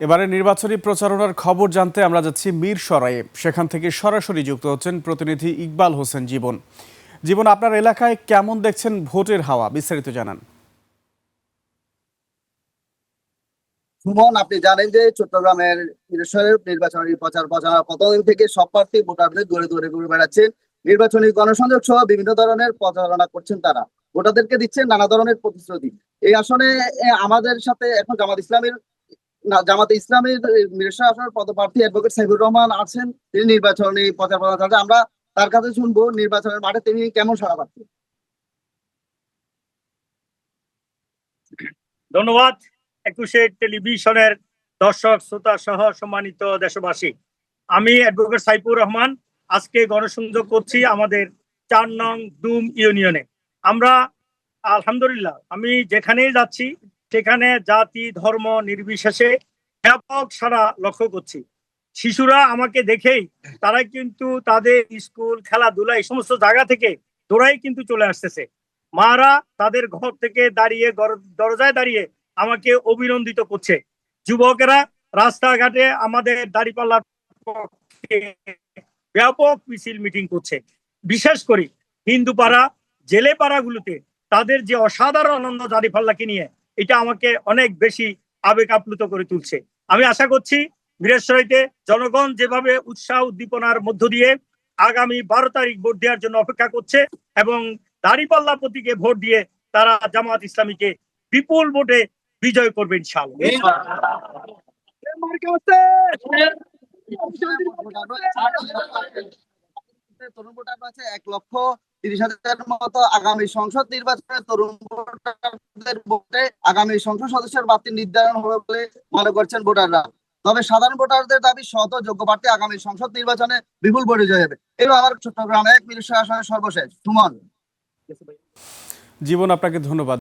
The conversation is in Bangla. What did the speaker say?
এবারে নির্বাচনী প্রচারণার খবর জানতে আমরা যাচ্ছি মিরসরাইয়ে। সেখান থেকে সরাসরি যুক্ত হচ্ছেন প্রতিনিধি ইকবাল হোসেন জীবন। জীবন, আপনার এলাকায় কেমন দেখছেন ভোটের হাওয়া, বিস্তারিত জানান। সুমন, আপনি জানেন যে চট্টগ্রামের মিরসরাইয়ের নির্বাচনী প্রচারণা কতদিন থেকে সব প্রার্থী ভোটারদের দূরে দূরে ঘুরে বেড়াচ্ছেন। নির্বাচনী গণসংযোগ সহ বিভিন্ন ধরনের প্রচারণা করছেন তারা, ভোটারদেরকে দিচ্ছেন নানা ধরনের প্রতিশ্রুতি। এই আসনে আমাদের সাথে এখন জামাতে ইসলামের মিরসরাই আসনের পদপ্রার্থী অ্যাডভোকেট সাইফুর রহমান আছেন। তিনি নির্বাচনী প্রচারণা চালাচ্ছেন। আমরা তার কাছে শুনবো নির্বাচনের মাঠে তিনি কেমন সাড়া পাচ্ছেন। ধন্যবাদ। 21 টেলিভিশনের দর্শক শ্রোতা সহ সম্মানিত দেশবাসী, আমি অ্যাডভোকেট সাইফুর রহমান আজকে গণসংযোগ করছি আমাদের 4 নং দুম ইউনিয়নে। আমরা আলহামদুলিল্লাহ, আমি যেখানেই যাচ্ছি সেখানে জাতি ধর্ম নির্বিশেষে ব্যাপক সাড়া লক্ষ্য করছি। শিশুরা আমাকে দেখেই তারা কিন্তু তাদের স্কুল খেলাধুলা এই সমস্ত জায়গা থেকে দৌড়াই কিন্তু চলে আসতেছে। মারা তাদের ঘর থেকে দাঁড়িয়ে দরজায় দাঁড়িয়ে আমাকে অভিনন্দিত করছে। যুবকেরা রাস্তাঘাটে আমাদের দাঁড়িপাল্লার পক্ষে ব্যাপক মিছিল মিটিং করছে। বিশেষ করে হিন্দু পাড়া, জেলে পাড়াগুলোতে তাদের যে অসাধারণ আনন্দ দাঁড়িপাল্লাকে নিয়ে, এটা আমাকে অনেক বেশি আবেগ আপ্লুত করে তুলছে। আমি আশা করছি মিরসরাইতে জনগণ যেভাবে উৎসাহ উদ্দীপনার মধ্য দিয়ে আগামী 12 তারিখ ভোট দেওয়ার জন্য অপেক্ষা করছে এবং দাঁড়িপাল্লা প্রতীকে ভোট দিয়ে তারা জামাত ইসলামীকে বিপুল ভোটে বিজয় করবে ইনশাআল্লাহ। তরুণ ভোটার আছে 1,30,000 মতো। আগামী সংসদ নির্বাচনে তরুণ ভোটারদের ভোটে আগামী সংসদ সদস্যের প্রার্থী নির্ধারণ হবে বলে মনে করছেন ভোটাররা। তবে সাধারণ ভোটারদের দাবি শত যোগ্য প্রার্থী আগামী সংসদ নির্বাচনে বিপুল ভোটে জয় হবে। এবার চট্টগ্রামে মিরসরাই আসনের সর্বশেষ সুমন। জীবন, আপনাকে ধন্যবাদ।